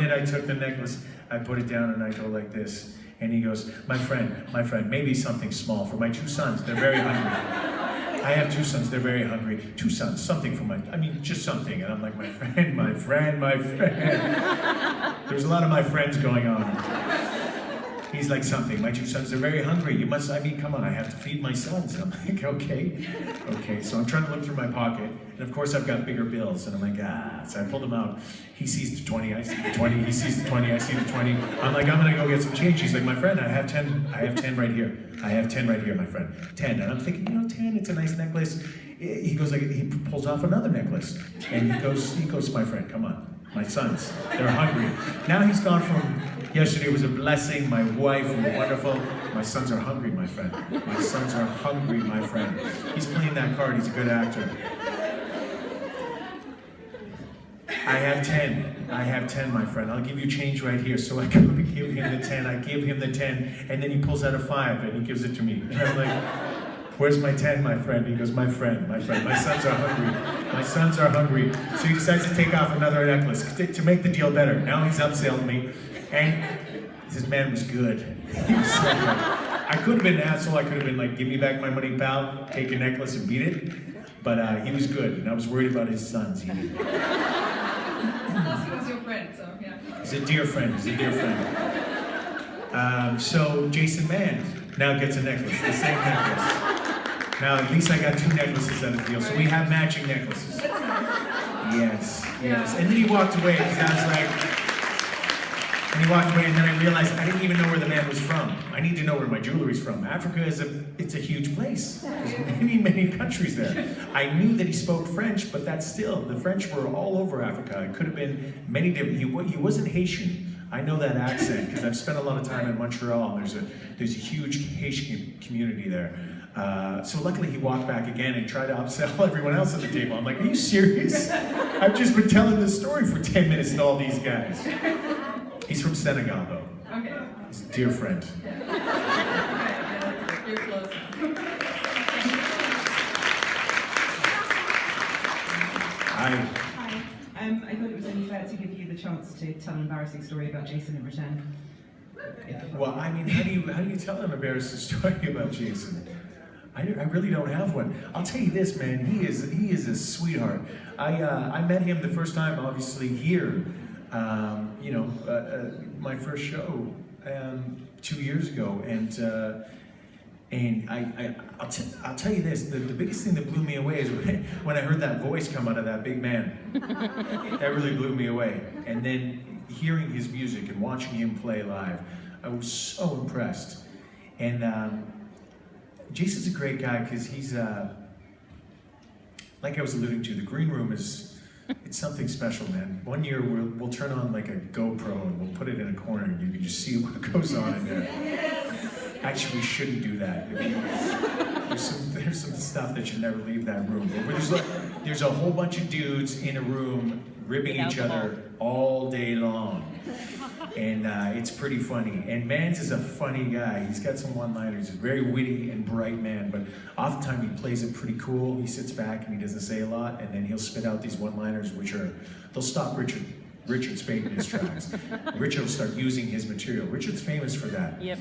night I took the necklace, I put it down and I go like this. And he goes, my friend, maybe something small for my 2 sons, they're very hungry. I have 2 sons, they're very hungry. 2 sons, something for just something. And I'm like, my friend. There's a lot of my friends going on. He's like, something, my 2 sons, they're very hungry. You must, come on, I have to feed my sons. And I'm like, okay. So I'm trying to look through my pocket. And of course I've got bigger bills. And I'm like, So I pulled them out. He sees the 20, I see the 20. He sees the 20, I see the 20. I'm like, I'm gonna go get some change. He's like, my friend, I have 10 right here. I have 10 right here, my friend. 10. And I'm thinking, 10, it's a nice necklace. He goes like, he pulls off another necklace. And he goes, my friend, come on. My sons, they're hungry. Now he's gone from, yesterday was a blessing, my wife was wonderful. My sons are hungry, my friend. My sons are hungry, my friend. He's playing that card, he's a good actor. I have 10, my friend. I'll give you change right here. So I go to give him the 10, I give him the 10, and then he pulls out a 5 and he gives it to me. And I'm like, where's my 10, my friend? He goes, my friend. My sons are hungry. My sons are hungry. So he decides to take off another necklace to make the deal better. Now he's upselling me. And this man was good. He was so good. I could have been an asshole. I could have been like, give me back my money, pal. Take a necklace and beat it. But he was good. And I was worried about his sons. He was your friend, so yeah. He's a dear friend. So Jason Mann now gets a necklace. The same necklace. Now, at least I got 2 necklaces out of the deal, so we have matching necklaces. Yes. And then he walked away, because I was like, and then I realized I didn't even know where the man was from. I need to know where my jewelry's from. Africa it's a huge place. There's many countries there. I knew that he spoke French, but that's still, the French were all over Africa. It could have been many different, he wasn't Haitian. I know that accent, because I've spent a lot of time in Montreal. There's a huge Haitian community there. So luckily he walked back again and tried to upsell everyone else at the table. I'm like, are you serious? I've just been telling this story for 10 minutes to all these guys. He's from Senegal, though. Okay. He's a dear friend. You're close. Hi. I thought it was only fair to give you the chance to tell an embarrassing story about Jason in return. Well, how do you tell an embarrassing story about Jason? I really don't have one. I'll tell you this, man. He is a sweetheart. I met him the first time, obviously here. My first show 2 years ago, and I'll tell you this. The biggest thing that blew me away is when I heard that voice come out of that big man. That really blew me away. And then hearing his music and watching him play live, I was so impressed. And Jason's a great guy because he's, like I was alluding to, the green room it's something special, man. One year we'll turn on like a GoPro and we'll put it in a corner and you can just see what goes on in there. Actually, we shouldn't do that. There's some stuff that should never leave that room. There's a whole bunch of dudes in a room ribbing each other all day long. And it's pretty funny. And Mans is a funny guy. He's got some one-liners. He's a very witty and bright man, but oftentimes he plays it pretty cool. He sits back and he doesn't say a lot, and then he'll spit out these one-liners they'll stop Richard Spade in his tracks. Richard will start using his material. Richard's famous for that. Yep.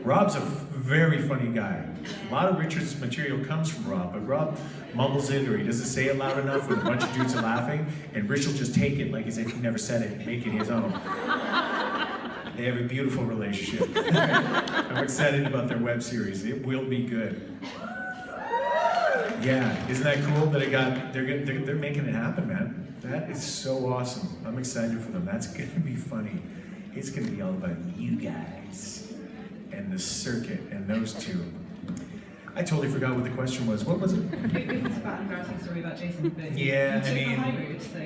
Rob's a very funny guy. A lot of Richard's material comes from Rob, but Rob mumbles it or he doesn't say it loud enough when a bunch of dudes are laughing, and Rich will just take it like as if he never said it and make it his own. They have a beautiful relationship. I'm excited about their web series. It will be good. Yeah, isn't that cool that they're making it happen, man. That is so awesome. I'm excited for them. That's gonna be funny. It's gonna be all about you guys and the circuit and those two. I totally forgot what the question was. What was it? It was about an embarrassing story about Jason, but yeah, you took the high road, so.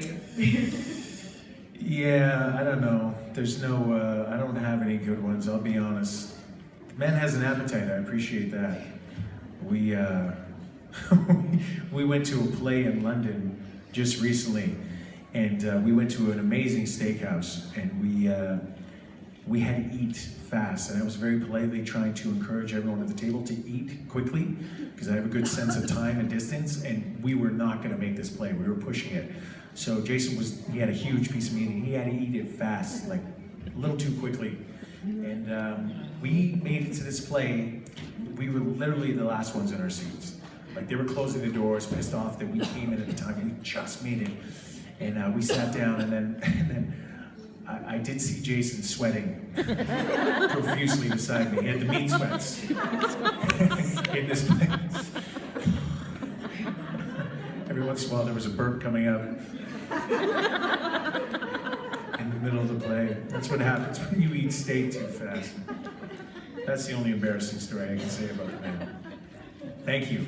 Yeah, I don't know. There's no, I don't have any good ones, I'll be honest. Man has an appetite, I appreciate that. We, we went to a play in London just recently, and we went to an amazing steakhouse, and we had to eat fast, and I was very politely trying to encourage everyone at the table to eat quickly, because I have a good sense of time and distance, and we were not going to make this play. We were pushing it. So Jason he had a huge piece of meat and he had to eat it fast, like a little too quickly. And we made it to this play. We were literally the last ones in our seats. Like they were closing the doors, pissed off that we came in at the time. We just made it. And we sat down and then I did see Jason sweating profusely beside me. He had the meat sweats in this place. Every once in a while there was a burp coming up in the middle of the play. That's what happens when you eat steak too fast. That's the only embarrassing story I can say about the man. Thank you.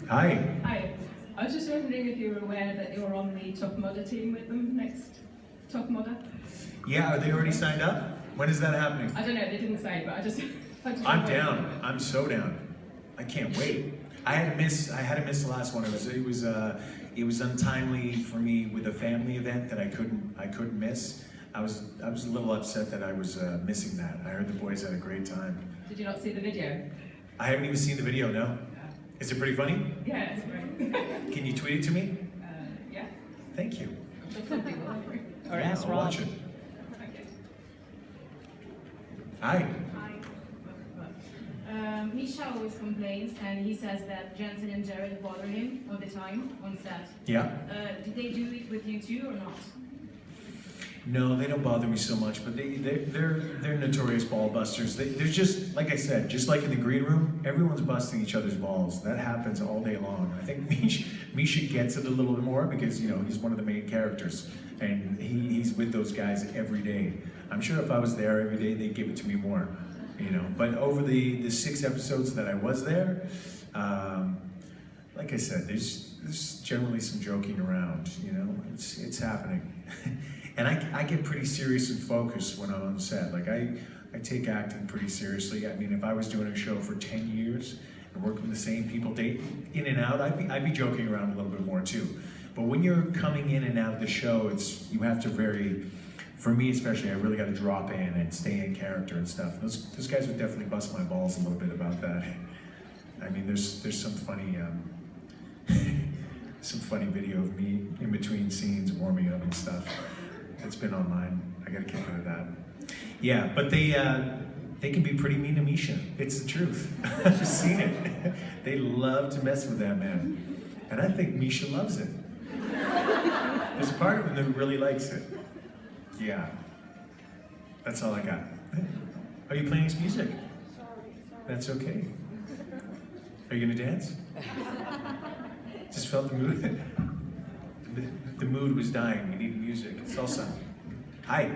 Hi. Hi. I was just wondering if you were aware that you're on the Tahmoh team with them next. Tahmoh? Yeah, are they already signed up? When is that happening? I don't know, they didn't say, but I just I'm down. I'm so down. I can't wait. I had to miss the last one. It was untimely for me with a family event that I couldn't miss. I was a little upset that I was missing that. I heard the boys had a great time. Did you not see the video? I haven't even seen the video. No. Is it pretty funny? Yeah, it's great. Can you tweet it to me? Yeah. Thank you. Something will happen. Or Yeah, ask I'll Rob. watch it. Okay. Hi. Misha always complains, and he says that Jensen and Jared bother him all the time on set. Yeah. Did they do it with you too, or not? No, they don't bother me so much, but they're notorious ball busters. There's just, like I said, just like in the green room, everyone's busting each other's balls. That happens all day long. I think Misha gets it a little bit more because, you know, he's one of the main characters, and he's with those guys every day. I'm sure if I was there every day, they'd give it to me more, you know. But over the 6 episodes that I was there, like I said, there's generally some joking around, you know. It's happening. And I get pretty serious and focused when I'm on set. Like I take acting pretty seriously. I mean, if I was doing a show for 10 years and working with the same people day in and out, I'd be joking around a little bit more too. But when you're coming in and out of the show, you have to for me especially, I really got to drop in and stay in character and stuff. Those guys would definitely bust my balls a little bit about that. I mean, there's some funny video of me in between scenes warming up and stuff. It's been online. I got a kick out of that. Yeah, but they can be pretty mean to Misha. It's the truth. I've just seen it. They love to mess with that man, and I think Misha loves it. There's a part of him that really likes it. Yeah, that's all I got. Are you playing his music? That's okay. Are you gonna dance? Just felt the mood. The mood was dying. We needed music. Salsa. Hi.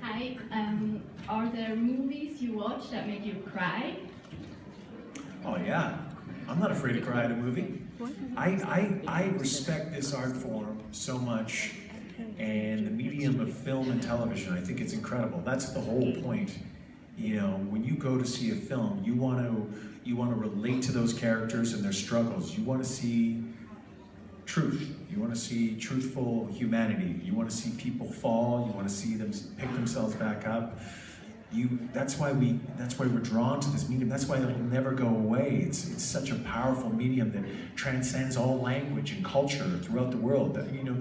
Hi. Are there movies you watch that make you cry? Oh yeah. I'm not afraid to cry at a movie. I respect this art form so much, and the medium of film and television. I think it's incredible. That's the whole point. You know, when you go to see a film, you want to relate to those characters and their struggles. You want to see truth. You want to see truthful humanity. You want to see people fall. You want to see them pick themselves back up. That's why we're drawn to this medium. That's why it'll never go away. It's such a powerful medium that transcends all language and culture throughout the world. That, you know,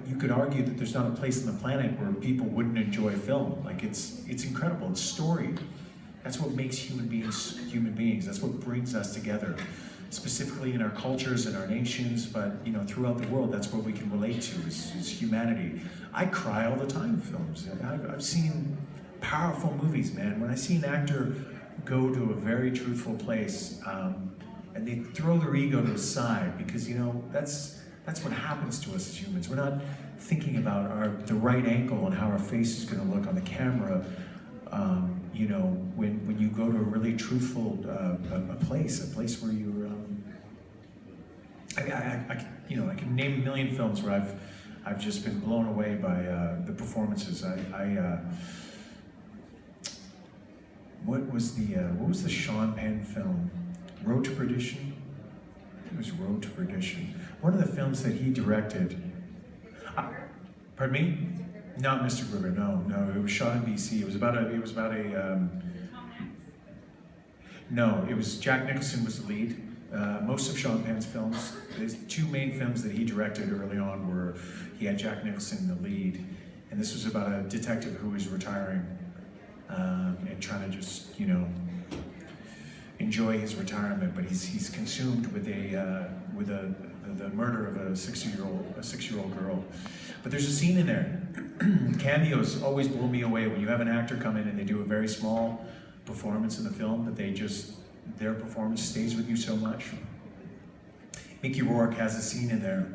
you could argue that there's not a place on the planet where people wouldn't enjoy film. Like it's incredible. It's story. That's what makes human beings. That's what brings us together. Specifically in our cultures and our nations, but you know, throughout the world, that's what we can relate to is humanity. I cry all the time in films. I've seen powerful movies, man. When I see an actor go to a very truthful place, and they throw their ego to the side, because you know that's what happens to us as humans. We're not thinking about the right angle and how our face is going to look on the camera. You know, when you go to a really truthful a place where you're, I can name a million films where I've just been blown away by the performances. What was the Sean Penn film? Road to Perdition? I think it was Road to Perdition. One of the films that he directed. Pardon me? Not Mr. Gruber. No. It was shot in BC. No, it was Jack Nicholson was the lead. Most of Sean Penn's films, The two main films that he directed early on were, he had Jack Nicholson in the lead, and this was about a detective who was retiring and trying to just, you know, enjoy his retirement, but he's consumed with the murder of a six-year-old girl. But there's a scene in there. Cameos always blow me away when you have an actor come in and they do a very small performance in the film, that their performance stays with you so much. Mickey Rourke has a scene in there.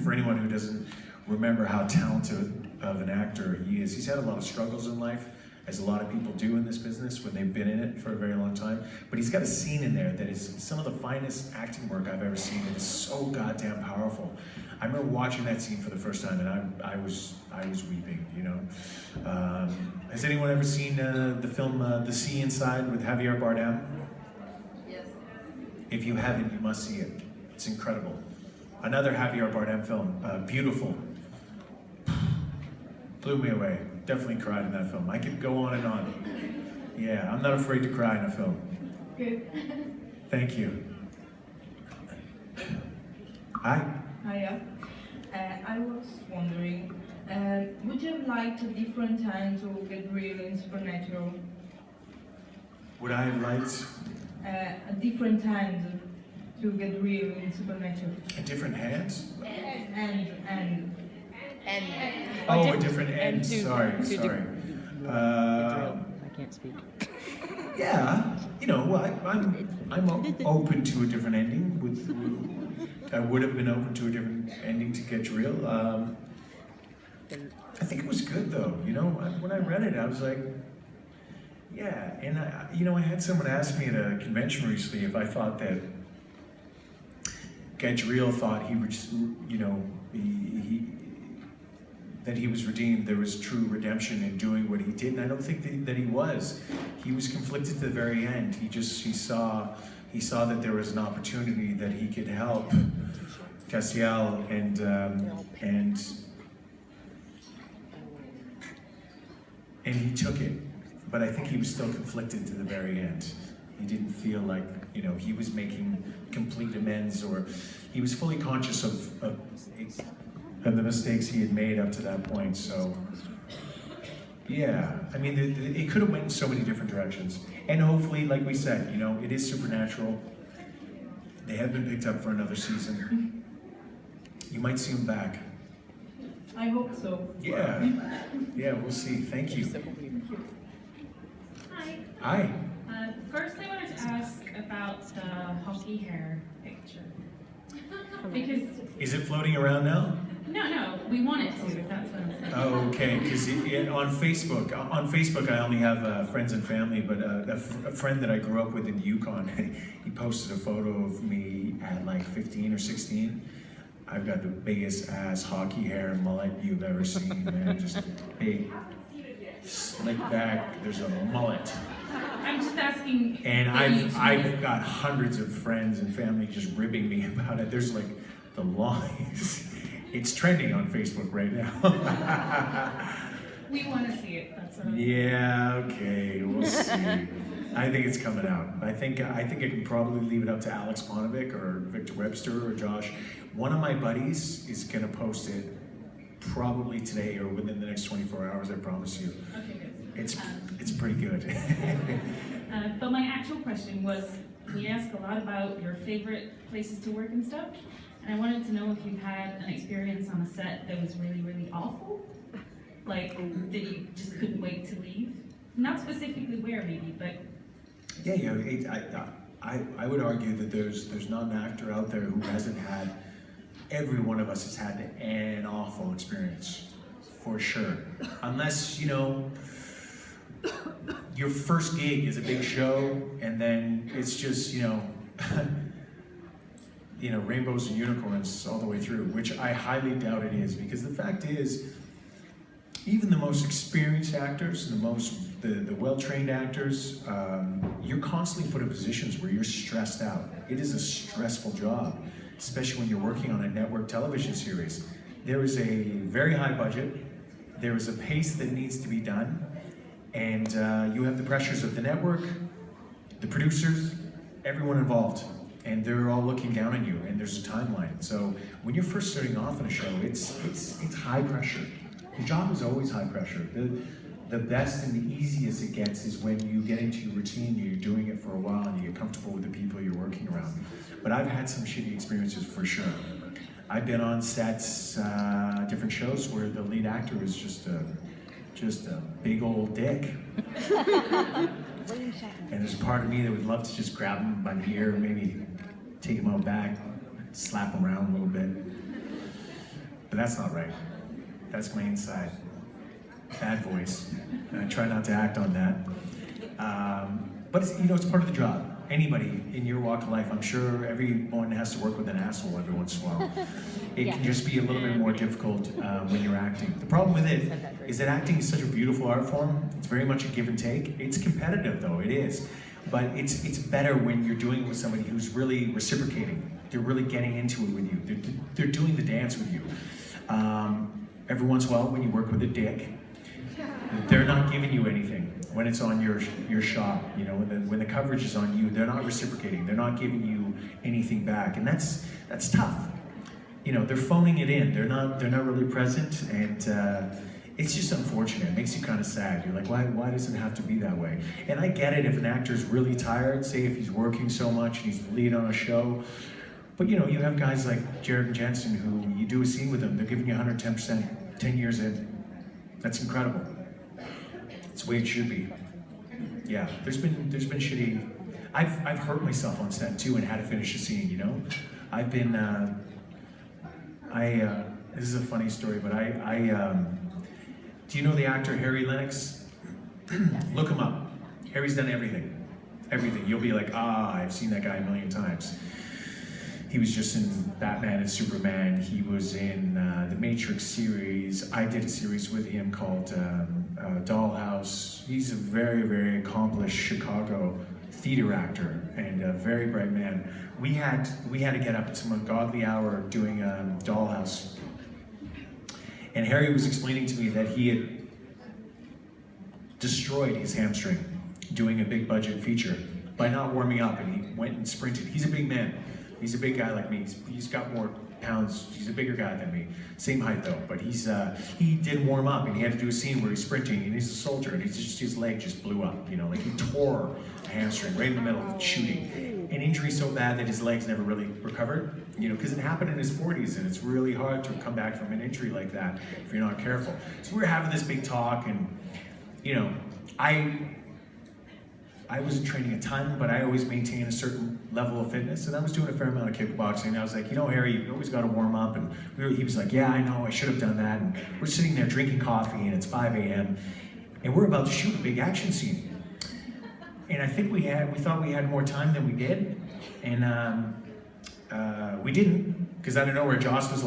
For anyone who doesn't remember how talented of an actor he is, he's had a lot of struggles in life, as a lot of people do in this business when they've been in it for a very long time. But he's got a scene in there that is some of the finest acting work I've ever seen. It is so goddamn powerful. I remember watching that scene for the first time, and I was weeping. You know, has anyone ever seen the film The Sea Inside with Javier Bardem? Yes. If you haven't, you must see it. It's incredible. Another Javier Bardem film, beautiful. Blew me away. Definitely cried in that film. I could go on and on. Yeah, I'm not afraid to cry in a film. Good. Thank you. Hi. Hiya. I was wondering, would you like a different time to get real in Supernatural? Would I have liked A different time to get real in Supernatural? a different hand? And Oh, a different end. Sorry. I can't speak. Yeah, you know, well, I'm open to a different ending. I would have been open to a different ending to Get Real. I think it was good though. You know, when I read it, I was like, yeah. And I had someone ask me at a convention recently if I thought that Get Real thought he was, you know, that he was redeemed. There was true redemption in doing what he did, and I don't think that he was. He was conflicted to the very end. He saw that there was an opportunity that he could help Castiel and he took it. But I think he was still conflicted to the very end. He didn't feel like, you know, he was making complete amends, or he was fully conscious of the mistakes he had made up to that point. So yeah, I mean, it could have went in so many different directions. And hopefully, like we said, you know, it is Supernatural. They have been picked up for another season. You might see them back. I hope so. Yeah, yeah, we'll see. Thank you. Hi. Hi. First, I wanted to ask about the hockey hair picture. Because, Is it floating around now? no, we want it to, if that's what I'm saying. Oh, okay, because on Facebook I only have friends and family, but a friend that I grew up with in Yukon, he posted a photo of me at like 15 or 16. I've got the biggest ass hockey hair and mullet you've ever seen, man. Just big, slick back. There's a mullet. I'm just asking. And if you- I've got hundreds of friends and family just ribbing me about it. There's like the lines. It's trending on Facebook right now. We want to see it. That's what I'm Yeah, okay, we'll see. I think it's coming out. I think I can probably leave it up to Alex Ponovic or Victor Webster or Josh. One of my buddies is gonna post it probably today or within the next 24 hours, I promise you. Okay, good. It's pretty good. But my actual question was, we ask a lot about your favorite places to work and stuff, and I wanted to know if you've had an experience on a set that was really, really awful, like that you just couldn't wait to leave. Not specifically where, maybe, but Yeah, I would argue that there's not an actor out there who hasn't had. Every one of us has had an awful experience, for sure. Unless, you know, your first gig is a big show, and then it's just, you know, rainbows and unicorns all the way through, which I highly doubt it is, because the fact is, even the most experienced actors, the well-trained actors, you're constantly put in positions where you're stressed out. It is a stressful job, especially when you're working on a network television series. There is a very high budget, there is a pace that needs to be done, and you have the pressures of the network, the producers, everyone involved. and they're all looking down on you, and there's a timeline. So when you're first starting off in a show, it's high pressure. The job is always high pressure. The best and the easiest it gets is when you get into your routine, you're doing it for a while, and you get comfortable with the people you're working around. But I've had some shitty experiences for sure. I've been on sets, different shows where the lead actor is just a big old dick. And there's a part of me that would love to just grab him by the ear, maybe take him out back, slap him around a little bit. But that's not right. That's my inside. Bad voice. And I try not to act on that. But it's, it's part of the job. Anybody in your walk of life, I'm sure everyone has to work with an asshole every once in a while. It can just be a little bit more difficult when you're acting. The problem with it is that acting is such a beautiful art form. It's very much a give and take. It's competitive though, it is. But it's better when you're doing it with somebody who's really reciprocating. They're really getting into it with you. They're doing the dance with you. Every once in a while when you work with a dick, they're not giving you anything when it's on your shot. When the coverage is on you, they're not reciprocating. They're not giving you anything back, and that's tough. They're phoning it in. They're not really present, and it's just unfortunate. It makes you kind of sad. You're like, why does it have to be that way? And I get it if an actor's really tired, say if he's working so much and he's the lead on a show. But you have guys like Jared and Jensen who you do a scene with them, they're giving you 110%, 10 years in. That's incredible. It's the way it should be. Yeah, there's been shitty. I've hurt myself on set too and had to finish a scene. I've been. This is a funny story, but do you know the actor Harry Lennox? Look him up. Harry's done everything. Everything. You'll be like, I've seen that guy a million times. He was just in Batman and Superman. He was in the Matrix series. I did a series with him called Dollhouse. He's a very, very accomplished Chicago theater actor and a very bright man. We had to get up at some ungodly hour doing Dollhouse. And Harry was explaining to me that he had destroyed his hamstring doing a big budget feature by not warming up, and he went and sprinted. He's a big man. He's a big guy like me. He's got more pounds. He's a bigger guy than me. Same height though, but he didn't warm up, and he had to do a scene where he's sprinting, and he's a soldier, and his leg just blew up. Like he tore a hamstring right in the middle of shooting. An injury so bad that his legs never really recovered. Because it happened in his 40s, and it's really hard to come back from an injury like that if you're not careful. So we were having this big talk, and I wasn't training a ton, but I always maintain a certain level of fitness, and I was doing a fair amount of kickboxing. And I was like, Harry, you've always got to warm up. And he was like, yeah, I know, I should have done that. And we're sitting there drinking coffee, and it's 5 a.m., and we're about to shoot a big action scene. And I think we thought we had more time than we did, and we didn't, because out of nowhere, Joss was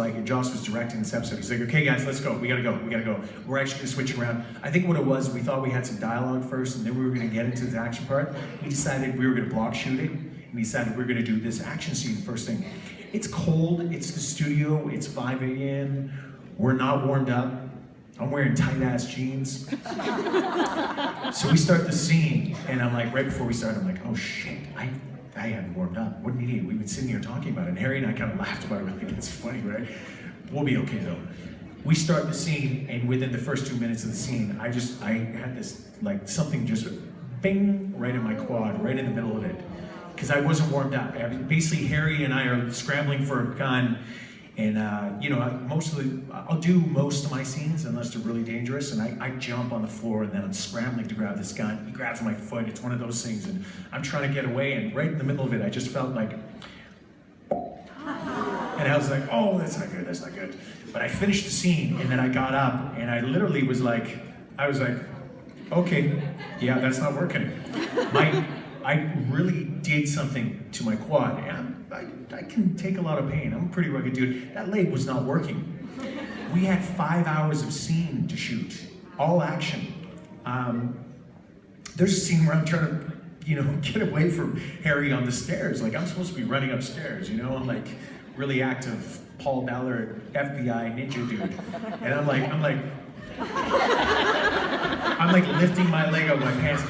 directing this episode. He's like, okay guys, let's go, we gotta go. We're actually gonna switch around. I think what it was, we thought we had some dialogue first, and then we were gonna get into the action part. We decided we were gonna block shooting, and we decided we were gonna do this action scene first thing. It's cold, it's the studio, it's 5 a.m., we're not warmed up. I'm wearing tight-ass jeans. So we start the scene, and I'm like, right before we start, I'm like, oh shit, I haven't warmed up. What an idiot. We've been sitting here talking about it. And Harry and I kind of laughed about it. We're like, it's funny, right? We'll be okay though. We start the scene, and within the first 2 minutes of the scene, I had this, something just bing, right in my quad, right in the middle of it. Because I wasn't warmed up. Basically, Harry and I are scrambling for a gun, and I'll do most of my scenes unless they're really dangerous, and I jump on the floor, and then I'm scrambling to grab this gun. He grabs my foot. It's one of those things, and I'm trying to get away, and right in the middle of it, I just felt like, and I was like, oh, that's not good. But I finished the scene, and then I got up, and I literally was like, okay, yeah, that's not working. I really did something to my quad. I can take a lot of pain. I'm a pretty rugged dude. That leg was not working. We had 5 hours of scene to shoot, all action. There's a scene where I'm trying to, get away from Harry on the stairs. Like, I'm supposed to be running upstairs, I'm like really active Paul Ballard, FBI ninja dude. And I'm like lifting my leg up my pants.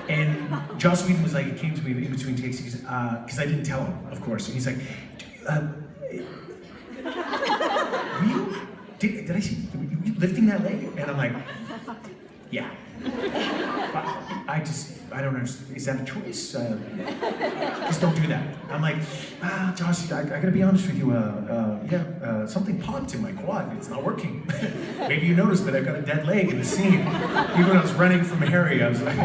And Joss Whedon was like, he came to me in between takes, because I didn't tell him, of course. And he's like, were you, did I see, were you lifting that leg? And I'm like, yeah. I don't understand. Is that a choice? Just don't do that. I'm like, Josh, I gotta be honest with you. Something popped in my quad. It's not working. Maybe you noticed that I've got a dead leg in the scene. Even when I was running from Harry, I was like,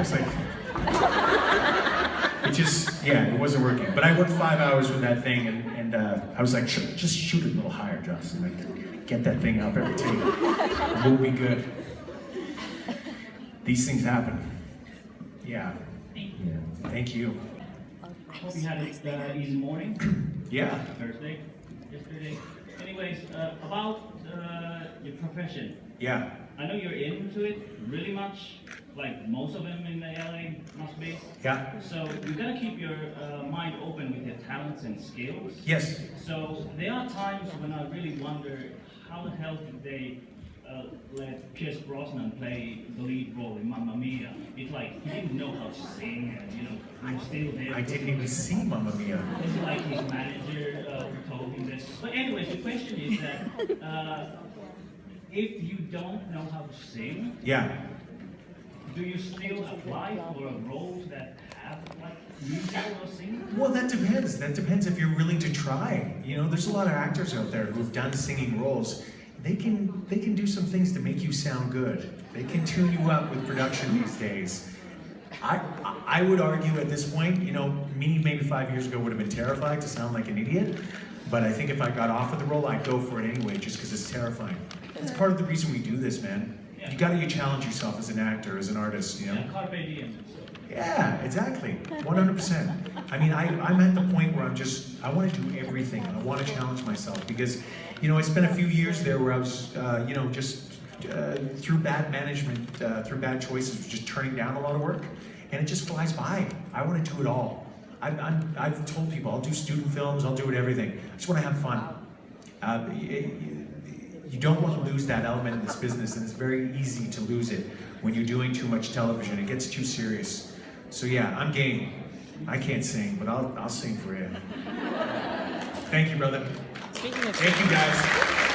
it wasn't working. But I worked 5 hours with that thing, and I was like, just shoot it a little higher, Josh. And like, get that thing up every take. We'll be good. These things happen. Yeah. Thank you. Hope you had an easy morning. Yeah. Thursday, yesterday. Anyways, about your profession. Yeah. I know you're into it really much, like most of them in the LA must be. Yeah. So you gotta keep your mind open with your talents and skills. Yes. So there are times when I really wonder how the hell did they let Pierce Brosnan play the lead role in Mamma Mia. It's like he didn't know how to sing, and he was still there. I didn't even see Mamma Mia. It's like his manager told him this. But anyways, the question is that if you don't know how to sing, Yeah. do you still apply for roles that have like music or singing? Well, that depends. That depends if you're willing to try. There's a lot of actors out there who've done singing roles. They can do some things to make you sound good. They can tune you up with production these days. I would argue at this point, me maybe 5 years ago would have been terrified to sound like an idiot, but I think if I got offered the role, I'd go for it anyway, just because it's terrifying. It's part of the reason we do this, man. Yeah. You gotta challenge yourself as an actor, as an artist, Yeah, carpe diem. Yeah, exactly, 100%. I mean, I'm at the point where I want to do everything. I want to challenge myself because, I spent a few years there where I was, through bad management, through bad choices, just turning down a lot of work, and it just flies by. I want to do it all. I've told people I'll do student films, I'll do it everything. I just want to have fun. You don't want to lose that element in this business, and it's very easy to lose it when you're doing too much television. It gets too serious. So yeah, I'm game. I can't sing, but I'll sing for you. Thank you, brother. Speaking of Thank you, guys.